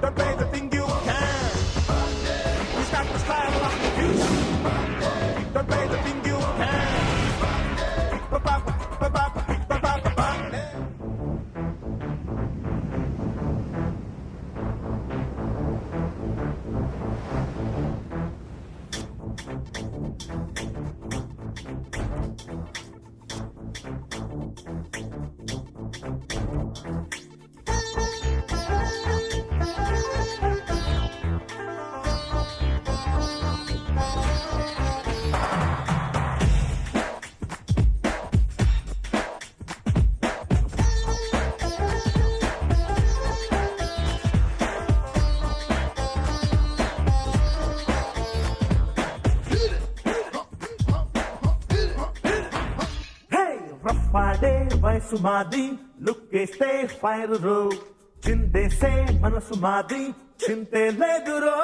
Don't play the thing you can. You start to style of the future. Don't play the thing you can. Ba-ba-ba, ba-ba-ba, ba-ba-ba-ba. రఫ్ఫాడే వయసు మాది లుక్కేస్తే fire రో చిందేసే మనసు మాది చింతే లేదురో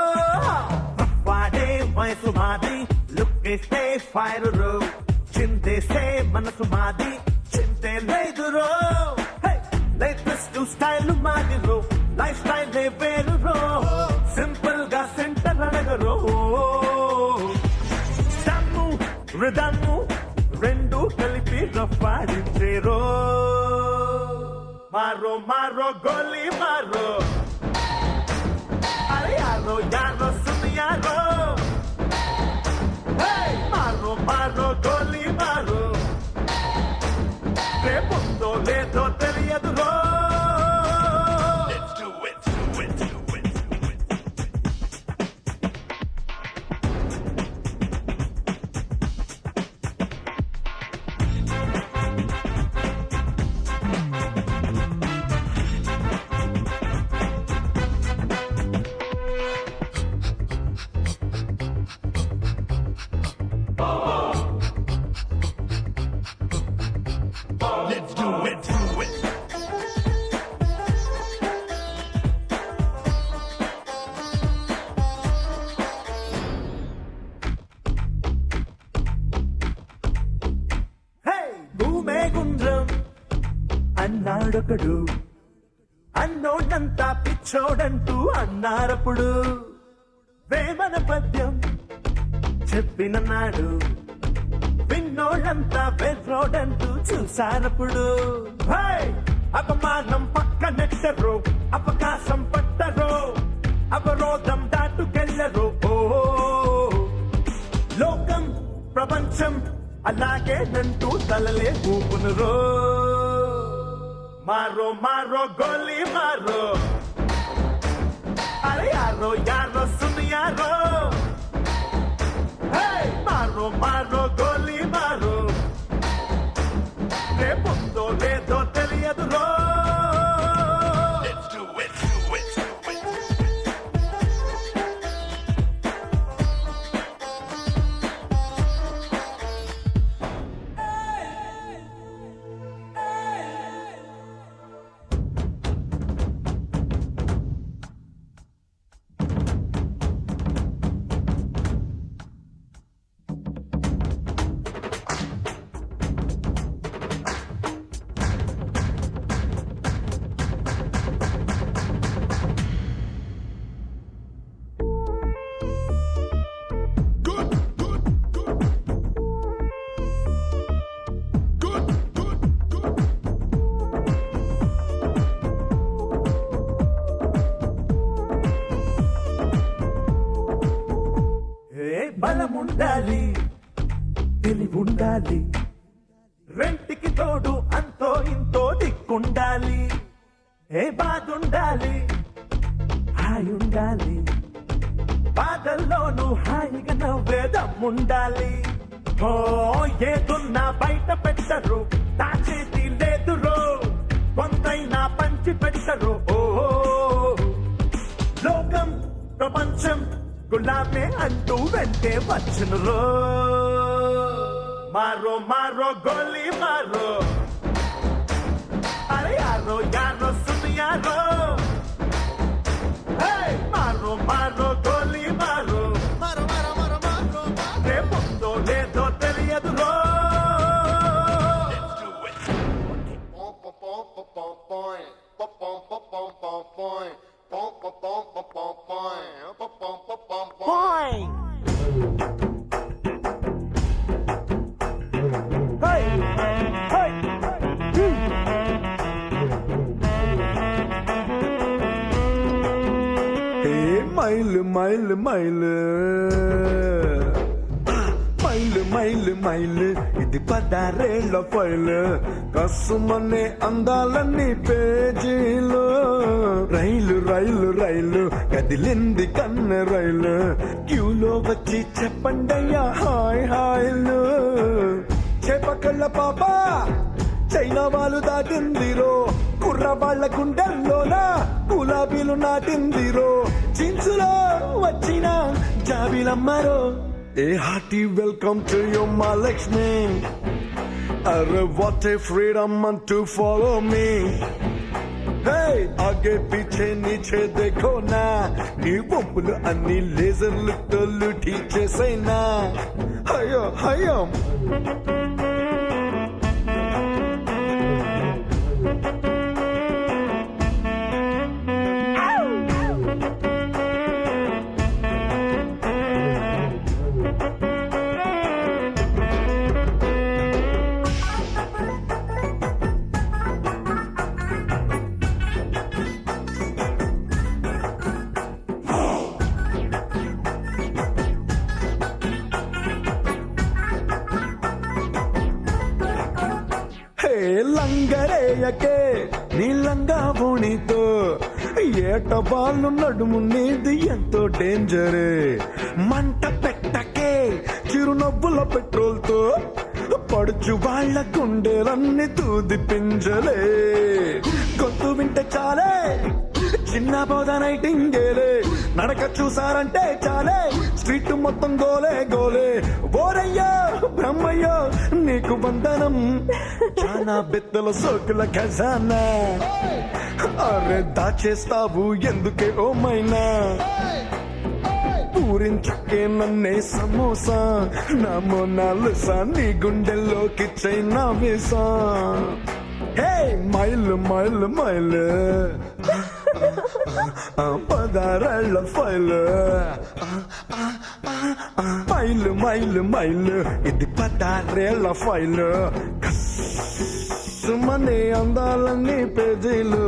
రఫ్ఫాడే వయసు మాది లుక్కేస్తే ఫైర్ రో చిందేసే మనసు మాది చింతే లేదురో లేటెస్ట్ స్టైల్ మాది రో లైఫ్ స్టైల్ వేరు రో సింపుల్ గా సెంటర్ అడగరో స్టమ్ము రిధమ్ము రెండు కలిపి రఫ్ఫాడించేరో మారో మారో గోలీ మారో అరే యారో యారో సున్ యారో మారో మారో గోలీ మారో రేపుందో లేదో తెలియదు రో అన్నాడొకడు అన్నోడంతా పిచ్చోడంటూ అన్నారప్పుడు వేమన పద్యం చెప్పిన నాడు విన్నోడంతా వెర్రోడంటూ చూసారప్పుడు అపమానం పక్క నెట్టరు అవకాశం పట్టరు అవరోధం దాటుకెళ్ళరు ఓ లోకం ప్రపంచం అలాగే నంటూ తలలే ఊపునురో మారో మారో గోలీ మారో అరే యారో యారో సున్ యారో మారో మారో గోలీ మారో రేపుందో లేదో తెలియదు రో బలముండాలి తెలివుండాలి రెంటికి తోడు అంతో ఇంతో దిక్కుండాలి బాధుండాలి హాయి ఉండాలి బాధల్లోనూ హాయిగా నవ్వేదమ్ముండాలి ఓ ఏదున్నా బయట పెట్టరు దాచేది లేదురో కొంతైనా పంచి పెట్టరు ఓ లోకం ప్రపంచం గులామే అంటూ వెంటే వచ్చును రో మారో మారో గోలీ మారో అరే యారో యారో సున్ యారో మారో మారో గోలీ మారో రేపుందో లేదో తెలియదు రో pom pom pom pom pom pom pom pom pom pom pom pom pom మైలు మైలు మైలు మైలు మైలు మైలు ఇది 16 ఫైలు కసుమనే అందాలన్నీ పేజీలు రైలు రైలు రైలు కదిలింది కన్న రైలు క్యూలో వచ్చి చెప్పండయ్యా హాయ్ హాయ్లు చేపకళ్ళ పాప చైనా వాళ్ళు దాటిందిరో కుర్రవాళ్ల గుండెల్లోనా గులాబీలు నాటిందిరో జీన్సులో వచ్చిన జాబిలమ్మారో a hearty welcome to you మా లక్ష్మి అరే what a freedom and to follow me hey ఆగే పీछे नीचे देखो ना నీ బొమ్మలు అన్ని లేజర్లు తోలు టీచేసైనా హయో హయో లంగరేయకే నీలంగా బోణితో ఏట బాలు నడుము నీది ఎంతో డేంజరే మంట పెట్టకే చిరునవ్వుల పెట్రోల్ తో పడుచు వాళ్ళ గుండెలన్నీ తూది పింజలే గొంతు వింటే చాలే చిన్న బోధ నైటింగేలే నడక చూసారంటే చాలే స్ట్రీట్ మొత్తం గోలే గోలే ఓరయ్యో బ్రహ్మయ్యో నీకు వందనం చాలా బెత్తల సోకుల ఖజానా అరే దాచేస్తావు ఎందుకే ఓ మైనా పూరించకే నన్నే సమోసా నా మోనాలిసా నీ గుండెల్లోకి చైనా వీసా హే మైలు మైలు మైలు 16 ఫైలు మైలు మైలు మైలు ఇది 16 ఫైలు కస్సుమనే అందాలన్నీ పేజీలు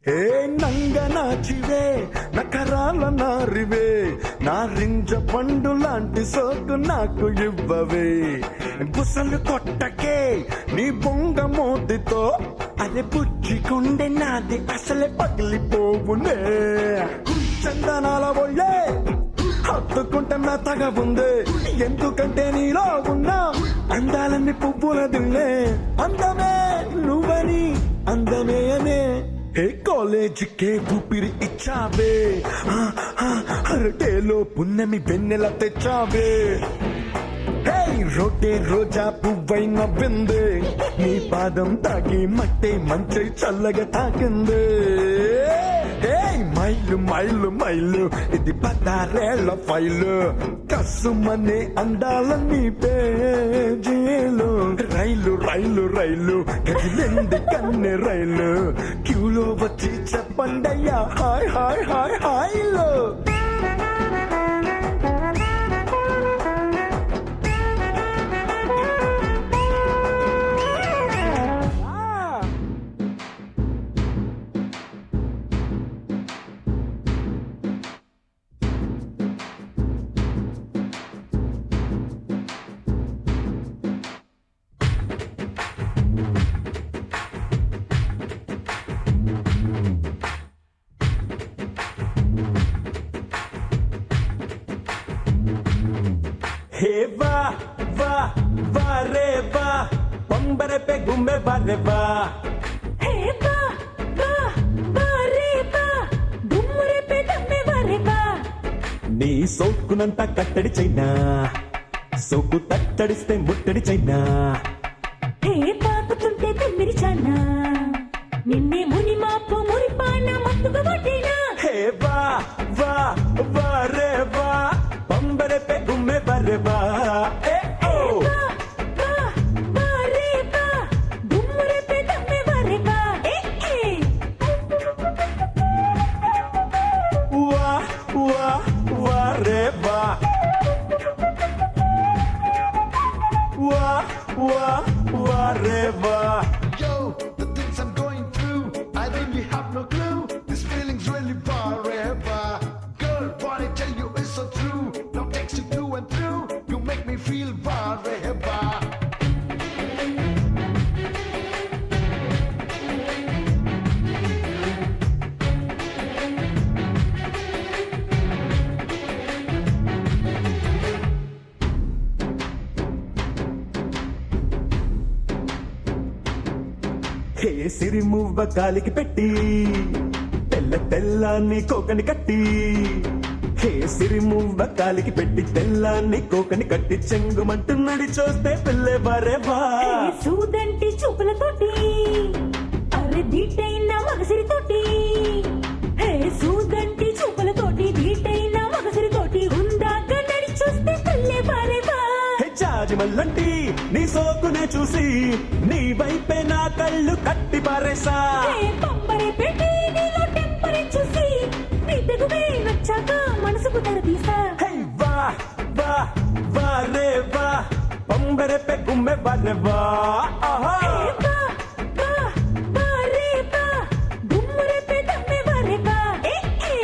ఏ నంగ నాచివే నకరాల నారివే నారింజ పండు లాంటి సోకు నాకు ఇవ్వవే గుసలు కొట్టకే నీ బొంగ మోతితో అదే పుచ్చికొండే నాది అసలే పగిలిపోవునే చందనాల ఒళ్ళే హత్తుకుంటే మెత్తగా ఉంది ఎందుకంటే నీలో ఉన్న అందాలన్నీ పువ్వుల దిల్లే అందమే నువ్వని అందమే అనే ఏ కాలేజీకే ఊపిరి ఇచ్చావే అరటేలో పున్నమి వెన్నెల తెచ్చావే హే రోటే రోజా పువ్వై నవ్విందే నీ పాదం తాకి మట్టే మంచి చల్లగా తాకిందే మైలు మైలు మైలు ఇది 16 ఫైలు కసుమనే అందాలన్నీ పేజీలు రైలు రైలు రైలు కదిలింది కన్నె రైలు క్యూలో వచ్చి చెప్పండయ్యా హాయ్ హాయ్ హాయ్ హాయ్లో హే వా వా వా రే వా పంబరే పే గుమ్మే బారే వా హే వా వా వా రే వా గుమ్మరే పే గమ్మే వారే వా నీ సోకునంతా కట్టడి చైనా సోకు తట్టడిస్తే ముట్టడి చైనా హే పాపుతుంటే తిమ్మిరి చానా నిన్నే ముని మాపు మురిపాన మత్తుగా కొట్టినా హే వా వా వా రే వా రే బా ఏ ఓ బా బా రే బా దుమ్ము రేపే దమ్మె వరే బా ఏ ఏ వా వా వా రే బా వా వా వా రే బా Yo, the things I'm going through, I really have no clue. This feeling's really forever. Girl, what I tell you is so true. Now takes you through and through. You make me feel forever. హే సిరి మువ్వ కాలికి పెట్టి తెల్ల తెల్లాన్ని కోకని కట్టి హే సిరి మువ్వ కాలికి పెట్టి తెల్లాన్ని కోకని కట్టి చెంగుమంటున్నడి చూస్తే పిల్లే బారే బా ఏ సూదంటి చూపులతోటి అరే దీటైన మగసిరితోటి హే సూదంటి చూపులతోటి దీటైన మగసిరితోటి ఉందాక నడి చూస్తే తల్లే బారే బా హే జాజి మల్లంటి నీ సోకునే చూసి నీ వైపే నా కళ్ళు కట్టి పారేసా హే పంపరే పెట్టి నీలో టెంపరే చూసి నీ తెగువే నచ్చాక మనసుకు తెరదీసా హే వా వా వా రే వా పంబెరె పె గుమ్మె బారే వా ఆహా బా బా బా రే బా దుమ్ము రేపే దమ్మె వరే బా ఏ ఏ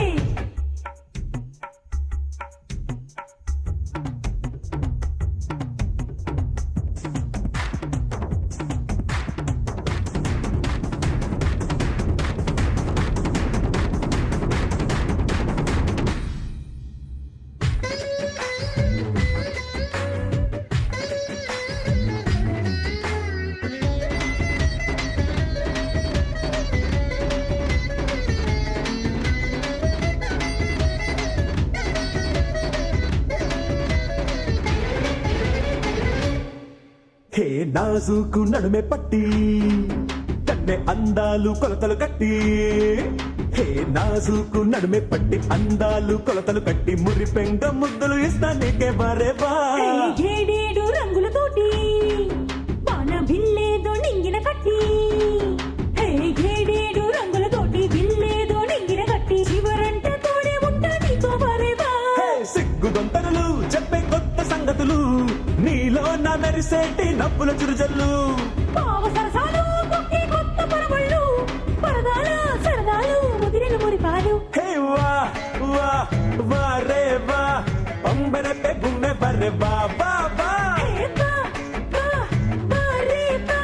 హే నాజుకు నడుమే పట్టి కన్నె అందాలు కొలతలు కట్టి హే నాజుకు నడుమే పట్టి అందాలు కొలతలు కట్టి మురి పెంగ ముద్దులు ఇస్తా నీకే బారే బా ఏడేడు రంగులతోటి వాన బిల్లేదో నింగిన కట్టి హే ఏడేడు రంగులతోటి బిల్లేదో నింగిన కట్టి చివరంట తోడే ఉంటా నీతో వరేవా హే సిగ్గు దొంతరులు చెప్పే కొత్త సంగతులు నీలో నా మెరిసేటి నవ్వుల చురుజల్లు పావ సరసాలు కొక్కే కొత్త పరవళ్ళు పరదాల సరదాలు ముదిరిన మురిపాలు హే వా వా వా రే వా పంబెరె పె గుమ్మె బర్రె బా బా బా హే బా బా బా రే బా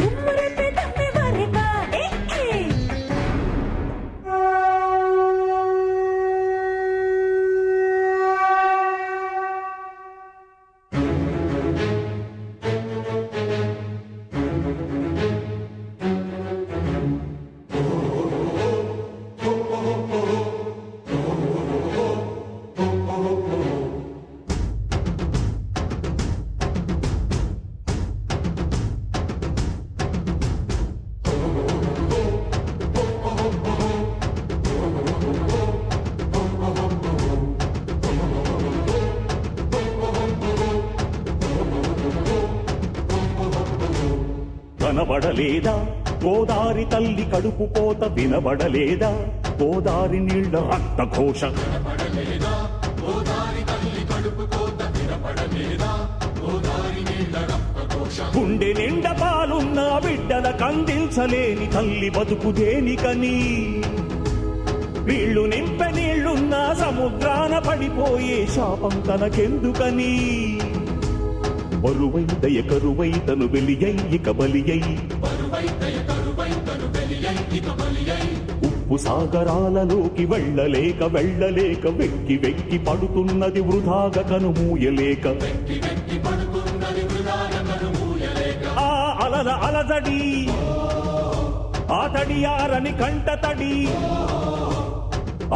దుమ్ము రేపే దమ్మె వరే బా ఏ ఏ కనబడలేదా గోదారి తల్లి కడుపు కోత వినబడలేదా గోదారి నీళ్ల రక్త ఘోష గుండె నిండా పాలున్న బిడ్డల కందించలేని తల్లి బతుకు దేనికని వీళ్ళు నింపె నీళ్లున్న సముద్రాన పడిపోయే శాపం తనకెందుకని బరువై దయ కరువై తను వెలియై కబలియై ఉప్పు సాగరాలలోకి వెళ్ళలేక వెళ్ళలేక వెక్కి వెక్కి పడుతున్నది వృధాగా కనుమూయలేక ఆ అలల అలజడి ఆ తడియారని కంట తడి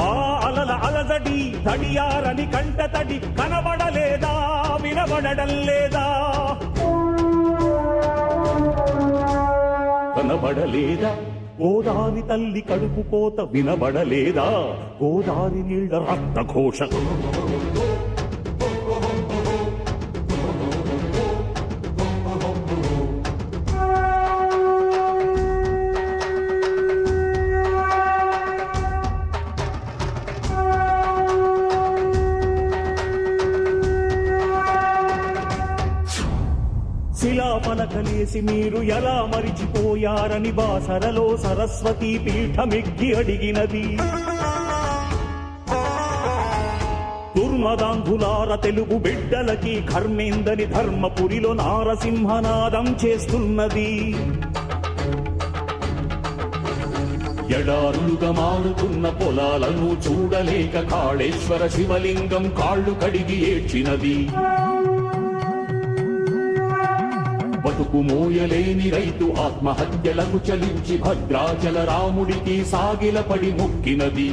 ఆ అలల అలజడి తడియారని కంట తడి కనబడలేదా వినబడడం లేదా కనబడలేదా గోదారి తల్లి కడుపు కోత వినబడలేదా గోదారి నీళ్ల రక్త ఘోష ఇలా పలకలేసి మీరు ఎలా మరిచిపోయారని బాసరలో సరస్వతి పీఠమెక్కి అడిగినది. దుర్మదాంధులార తెలుగు బిడ్డలకి కర్మేందని ధర్మపురిలో నారసింహనాదం చేస్తున్నది. ఎడారులుగా మారుతున్న పొలాలను చూడలేక కాళేశ్వర శివలింగం కాళ్ళు కడిగి ఏడ్చినది. బతుకు మోయలేని రైతు ఆత్మహత్యలకు చలించి భద్రాచల రాముడికి సాగిలపడి మొక్కినది.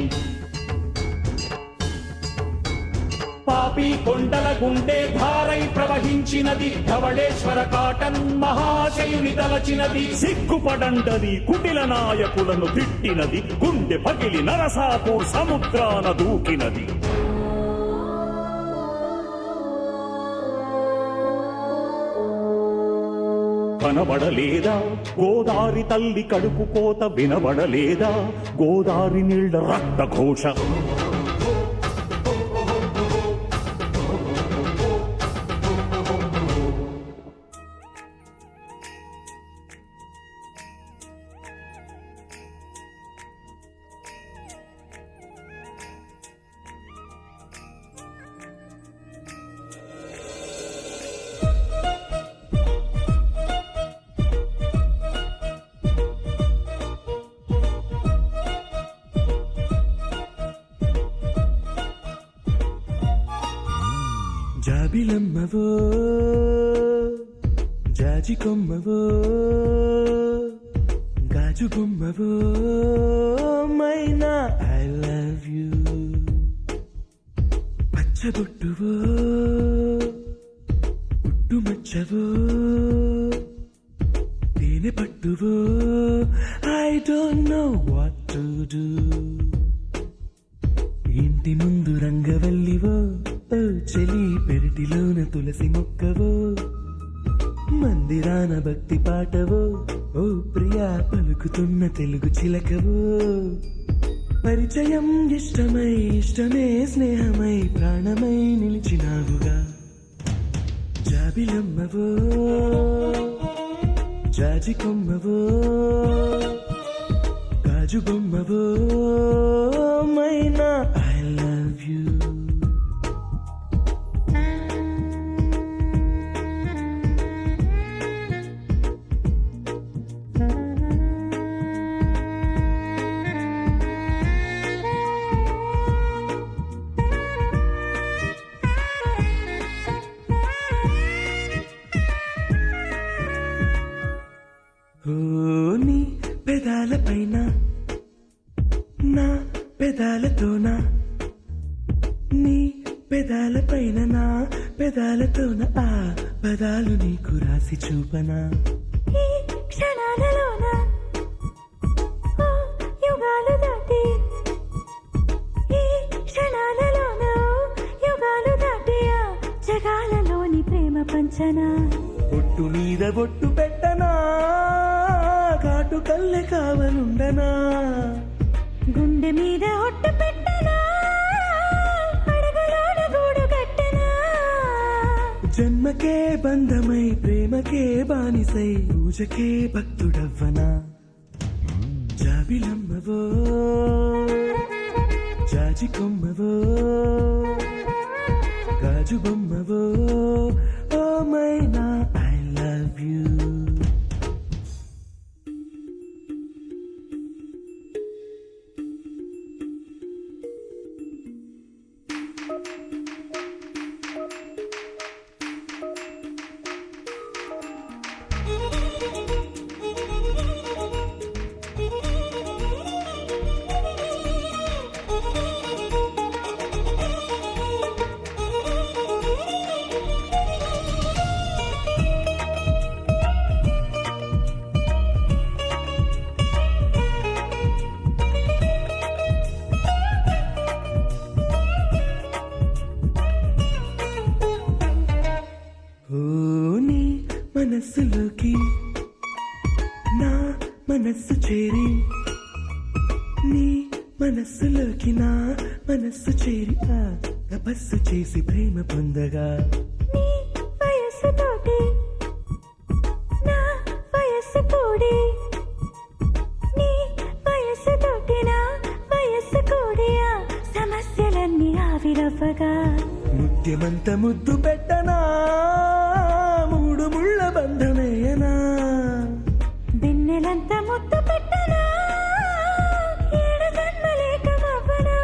పాపి కొండల గుండె ధారై ప్రవహించినది. ధవళేశ్వర కాటన్ మహాశయుని తలచినది. సిగ్గుపడండది కుటిల నాయకులను తిట్టినది. గుండె పగిలి నరసాపూర్ సముద్రాన దూకినది. కనబడలేదా గోదారి తల్లి కడుపు కోత, వినబడలేదా గోదారి నీళ్ల రక్త ఘోష. జాబిలమ్మవో జాజి కొమ్మవో గాజు బొమ్మవో మైనా ఐ లవ్ యూ. పచ్చబొట్టువో పుట్టుమచ్చవో తేనె పట్టువో I don't know what to do. ఇంటి ముందు రంగవల్లివో ఓ చెలి పెరటిలోన తులసి మొక్కవో మందిరాన భక్తి పాటవో ఓ ప్రియా పలుకుతున్న తెలుగు చిలకవో. పరిచయం ఇష్టమై ఇష్టమే స్నేహమై ప్రాణమై నిలిచినావుగా. జాబిలమ్మవో జాజి కొమ్మవో గాజు బొమ్మవో మైనా ఐ లవ్ యూ. నీ పెదాల పైన నా పెదాలతోనా, నీ పెదాల పైన నా పెదాలతోన ఆ పదాలు నీకు రాసి చూపనా. ఈ క్షణాలలోన ఓ యుగాలు దాటి, ఈ క్షణాలలోన యుగాలు దాటి ఆ జగాలలోని ప్రేమ పంచనా. ఒట్టు మీద ఒట్టు పెట్టనా, కాటు కల్లె కావలుండనా. గుండె మీద ఒట్టు పెట్టనా, అడగలోన గూడు కట్టనా. జన్మకే బంధమై ప్రేమకే బానిసై పూజకే భక్తుడవ్వనా. జాబిలమ్మవో జాజి కొమ్మవో గాజు బొమ్మవో ఓ మైనా ఐ లవ్ యూ. మనస్సులోకి నా మనస్సు చేరి, నీ మనస్సులోకి నా మనస్సు చేరి ఆ తపస్సు చేసి ప్రేమ పొందగా. నీ వయస్సుతోటి ఆవిరవ్వగా ముత్యమంత ముద్దు పెట్టనా మూడు ముళ్ళ బంధమేయనా వెన్నెలంత ముద్దు పెట్టనా ఏడు జన్మలేకమవ్వనా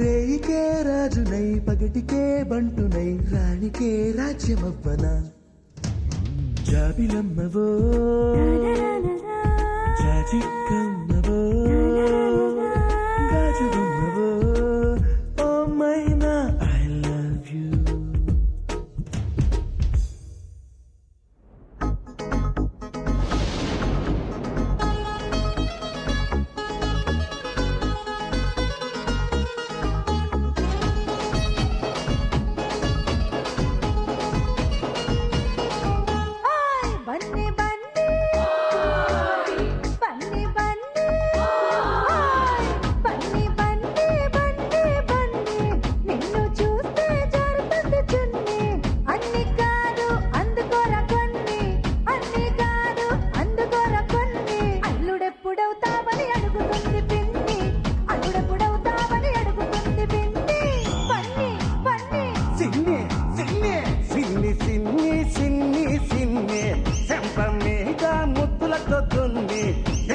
రేయికే రాజునై పగటికే బంటునై రాణికే రాజ్యమవ్వనా జాబిలమ్మవో జాజిక్కమ్మవో గాజుబొమ్మవో ఓ మైనా ఐ లవ్ యూ ఓయ్ బన్నీ బన్నీ బన్నీ బన్నీ ఓయ్ బన్నీ బన్నీ బన్నీ బన్నీ నిన్ను చూస్తే జారుతుంది చున్నీ అన్ని కాదు అందుకోర కొన్ని అన్ని కాదు అందుకోర కొన్ని అల్లుడెప్పుడవుతావని అడుగుతుంది పిన్ని అల్లుడెప్పుడవుతావని అడుగుతుంది పిన్ని బన్నీ బన్నీ సిన్ని సిన్ని సిన్ని సిన్ని సిన్ని సిన్ని చెంప మీద ముద్దులతో దున్ని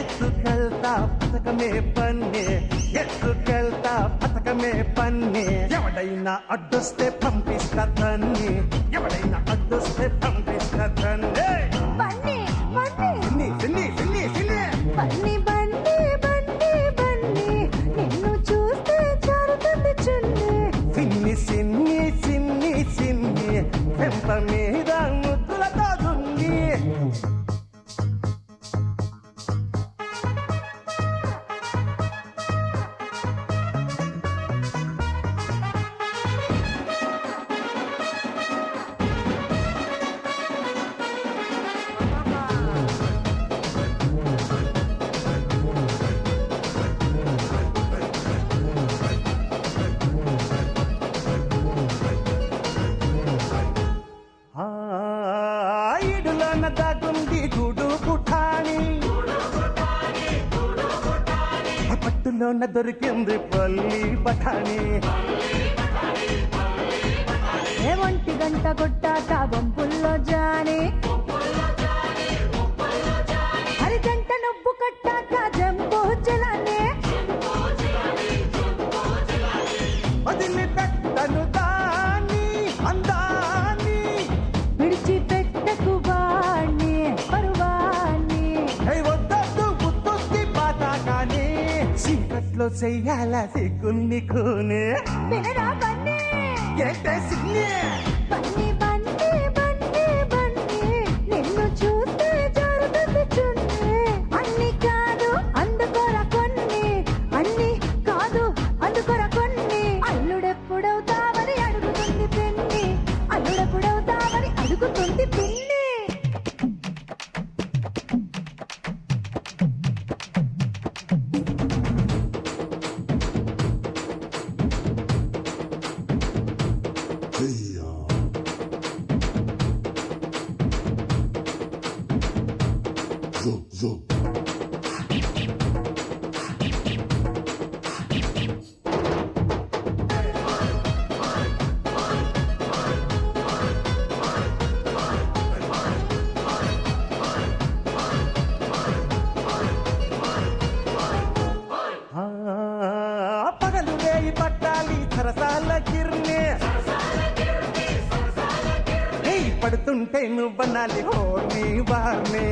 ఎత్తుకెళ్తా పథకమే పన్నే ఎత్తుకెళ్తా పథకమే పన్నే ఎవడైనా అడ్డొస్తే పంపిస్తా తన్ని ఎవడైనా అడ్డొస్తే పంపిస్తా తన్నే బన్నీ బన్నీ సిన్ని సిన్ని సిన్ని సిన్ని బన్నీ బన్నీ బన్నీ బన్నీ నిన్ను చూస్తే జారుతుంది చున్నీ సిన్ని సిన్ని సిన్ని సిన్ని చెంప మీద ముద్దులతో దున్ని ఇడులోన దాగుంది గూడు పుఠాని పట్టులోన దొరికింది పల్లి బఠాని ఏ ఒంటి గంట కొట్టాక బొంపుల్లో జాని అరిగంట నువ్వు కట్టాక జంబూ జలానే వదిలిపెట్టను దాన్ని అందాన్ని విడిచిపెట్టకు వాణ్ణి పరువాణ్ణి వద్దొద్దు గుర్తొచ్చి పాత కానీ చీకట్లో చెయ్యాల సిగ్గుల్ని కూనే వినరా బన్నీ ఏంటే సిన్ని బన్నీ బన్నీ బన్నీ బన్నీ నిన్ను చూస్తే జారుతుంది చున్నీ అన్ని కాదు అందుకోర కొన్ని అన్ని కాదు అందుకోర కొన్ని అల్లుడెప్పుడవుతావని అడుగుతుంది పిన్ని అల్లుడెప్పుడవుతావని అడుగుతుంది పిన్ని పగలు వేయి పట్టాలి సరసాల గిర్నే పడుతుంటే నువ్వనాలి హోర్ని వార్నే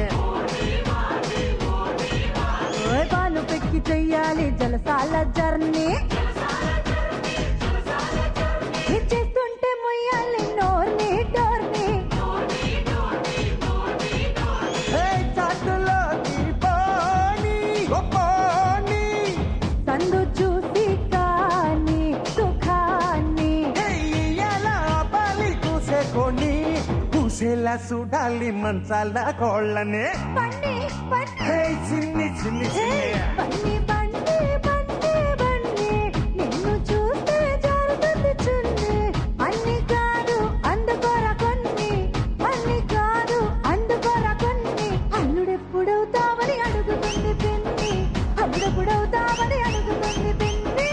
ఓయ్ పాలు పెక్కి చెయ్యాలి జలసాల జర్నీ చేస్తుంటే మొయ్యాలి నోర్ని డోర్ని చాటులో పోని పోని సందు చూసి కాని సుఖాన్ని ఎలా పాలి కూసేకొని కూసేలా చూడాలి మంచాల కోళ్ళనే బన్నీ బన్నీ హే చిన్ని చిన్ని చిన్ని బన్నీ బన్నీ బన్నీ బన్నీ నిన్ను చూస్తే జారుతుంది చున్నీ అన్ని కాదు అందుకోర కొన్ని అన్ని కాదు అందుకోర కొన్ని అల్లుడెప్పుడవుతావని అడుగుతుంది పిన్ని అల్లుడెప్పుడవుతావని అడుగుతుంది పిన్ని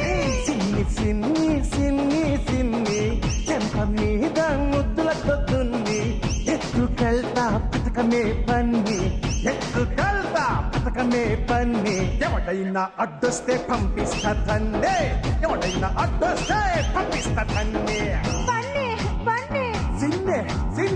చిన్ని చిన్ని పథకమే పన్ని ఎక్కుకెళ్తా పథకమే పన్ని ఎవడైనా అడ్డొస్తే పంపిస్తా తండే ఎవడైనా అడ్డొస్తే పంపిస్తా తండే బన్నీ బన్నీ సిన్నే సిన్నే